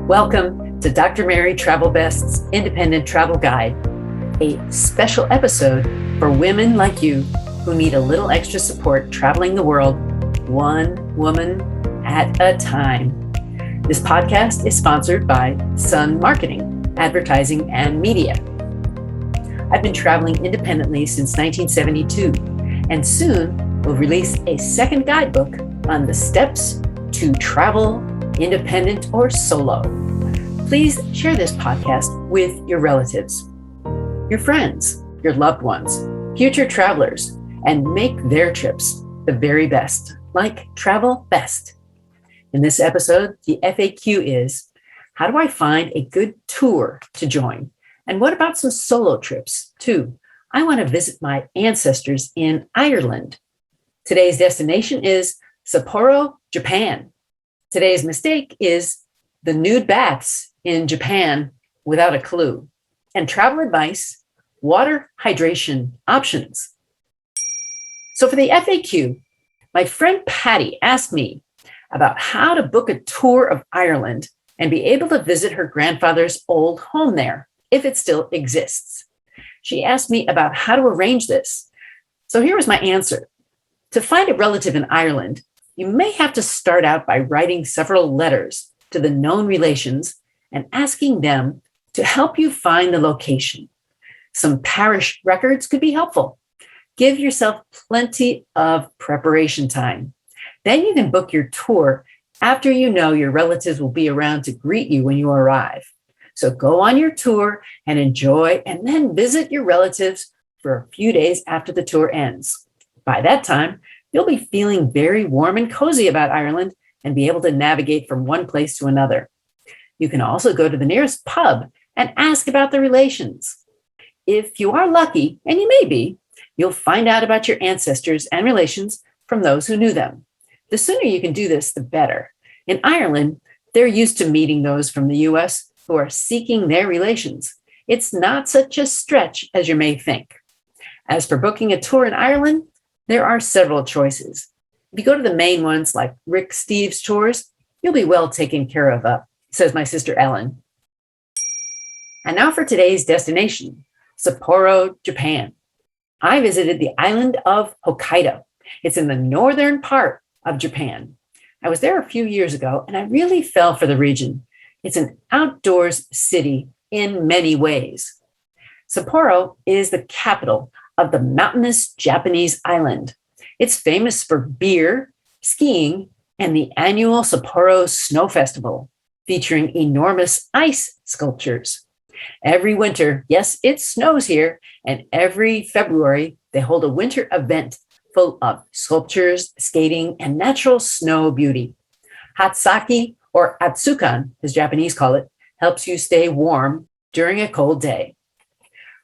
Welcome to Dr. Mary Travelbest's Independent Travel Guide, a special episode for women like you who need a little extra support traveling the world, one woman at a time. This podcast is sponsored by Sun Marketing, Advertising, and Media. I've been traveling independently since 1972, and soon we'll release a second guidebook on the steps to travel independent or solo. Please share this podcast with your relatives, your friends, your loved ones, future travelers, and make their trips the very best, like Travelbest. In this episode, the FAQ is, how do I find a good tour to join? And what about some solo trips too? I want to visit my ancestors in Ireland. Today's destination is Sapporo, Japan. Today's mistake is the nude baths in Japan without a clue. And travel advice, water hydration options. So for the FAQ, my friend Patty asked me about how to book a tour of Ireland and be able to visit her grandfather's old home there, if it still exists. She asked me about how to arrange this. So here was my answer. To find a relative in Ireland, you may have to start out by writing several letters to the known relations and asking them to help you find the location. Some parish records could be helpful. Give yourself plenty of preparation time. Then you can book your tour after you know your relatives will be around to greet you when you arrive. So go on your tour and enjoy, and then visit your relatives for a few days after the tour ends. By that time, you'll be feeling very warm and cozy about Ireland and be able to navigate from one place to another. You can also go to the nearest pub and ask about the relations. If you are lucky, and you may be, you'll find out about your ancestors and relations from those who knew them. The sooner you can do this, the better. In Ireland, they're used to meeting those from the US who are seeking their relations. It's not such a stretch as you may think. As for booking a tour in Ireland, there are several choices. If you go to the main ones like Rick Steves Tours, you'll be well taken care of, says my sister Ellen. And now for today's destination, Sapporo, Japan. I visited the island of Hokkaido. It's in the northern part of Japan. I was there a few years ago, and I really fell for the region. It's an outdoors city in many ways. Sapporo is the capital of the mountainous Japanese island. It's famous for beer, skiing, and the annual Sapporo Snow Festival, featuring enormous ice sculptures. Every winter, yes, it snows here, and every February, they hold a winter event full of sculptures, skating, and natural snow beauty. Hatsaki, or Atsukan, as Japanese call it, helps you stay warm during a cold day.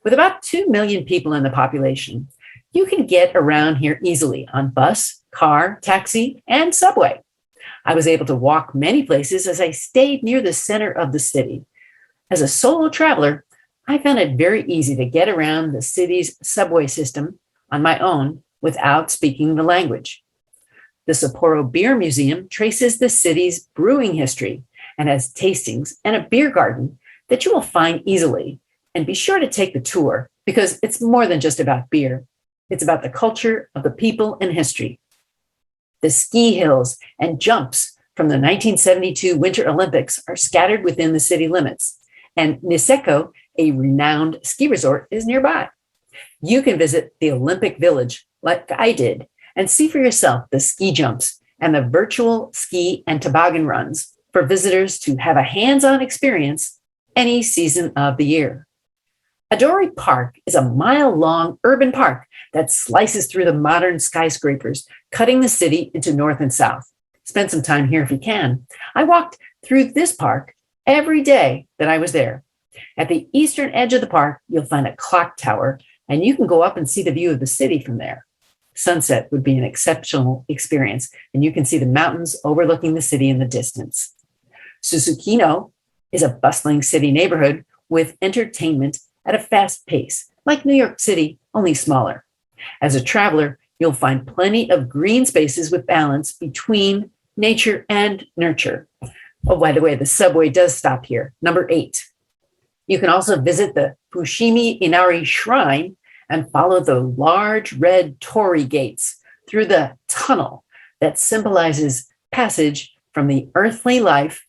With about 2 million people in the population, you can get around here easily on bus, car, taxi, and subway. I was able to walk many places as I stayed near the center of the city. As a solo traveler, I found it very easy to get around the city's subway system on my own without speaking the language. The Sapporo Beer Museum traces the city's brewing history and has tastings and a beer garden that you will find easily. And be sure to take the tour because it's more than just about beer. It's about the culture of the people and history. The ski hills and jumps from the 1972 Winter Olympics are scattered within the city limits, and Niseko, a renowned ski resort, is nearby. You can visit the Olympic Village like I did and see for yourself the ski jumps and the virtual ski and toboggan runs for visitors to have a hands-on experience any season of the year. Adori Park is a mile-long urban park that slices through the modern skyscrapers, cutting the city into north and south. Spend some time here if you can. I walked through this park every day that I was there. At the eastern edge of the park, you'll find a clock tower, and you can go up and see the view of the city from there. Sunset would be an exceptional experience, and you can see the mountains overlooking the city in the distance. Susukino is a bustling city neighborhood with entertainment at a fast pace, like New York City, only smaller. As a traveler, you'll find plenty of green spaces with balance between nature and nurture. Oh, by the way, the subway does stop here. Number 8. You can also visit the Fushimi Inari Shrine and follow the large red torii gates through the tunnel that symbolizes passage from the earthly life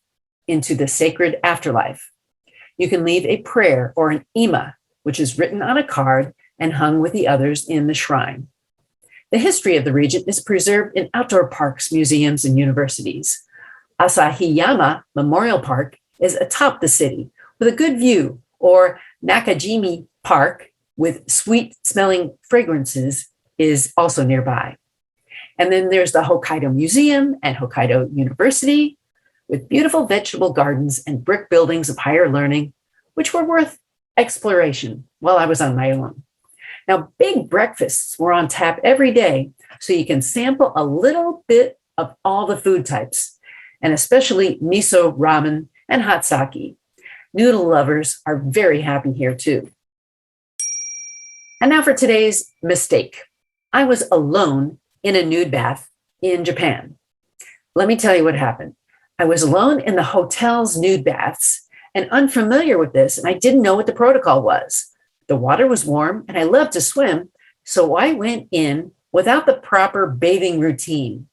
into the sacred afterlife. You can leave a prayer or an ima, which is written on a card and hung with the others in the shrine. The history of the region is preserved in outdoor parks, museums, and universities. Asahiyama Memorial Park is atop the city with a good view, or Nakajimi Park with sweet-smelling fragrances is also nearby. And then there's the Hokkaido Museum and Hokkaido University with beautiful vegetable gardens and brick buildings of higher learning, which were worth exploration while I was on my own. Now, big breakfasts were on tap every day, so you can sample a little bit of all the food types, and especially miso ramen and hot sake. Noodle lovers are very happy here too. And now for today's mistake. I was alone in a nude bath in Japan. Let me tell you what happened. I was alone in the hotel's nude baths and unfamiliar with this, and I didn't know what the protocol was. The water was warm and I loved to swim, so I went in without the proper bathing routine.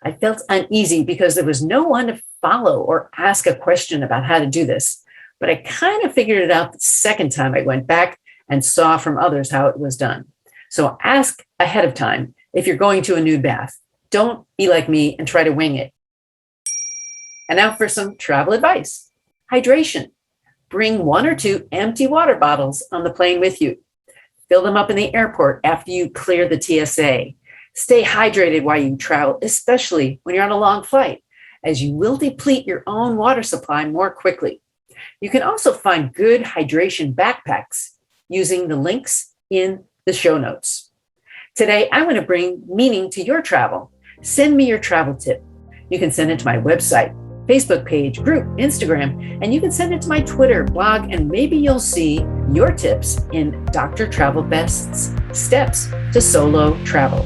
I felt uneasy because there was no one to follow or ask a question about how to do this, but I kind of figured it out the second time I went back and saw from others how it was done. So ask ahead of time if you're going to a nude bath. Don't be like me and try to wing it. And now for some travel advice. Hydration. Bring 1 or 2 empty water bottles on the plane with you. Fill them up in the airport after you clear the TSA. Stay hydrated while you travel, especially when you're on a long flight, as you will deplete your own water supply more quickly. You can also find good hydration backpacks using the links in the show notes. Today, I want to bring meaning to your travel. Send me your travel tip. You can send it to my website, Facebook page, group, Instagram, and you can send it to my Twitter, blog, and maybe you'll see your tips in Dr. Travelbest's Steps to Solo Travel.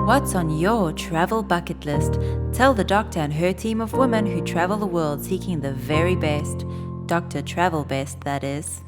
What's on your travel bucket list? Tell the doctor and her team of women who travel the world seeking the very best. Dr. Travelbest, that is.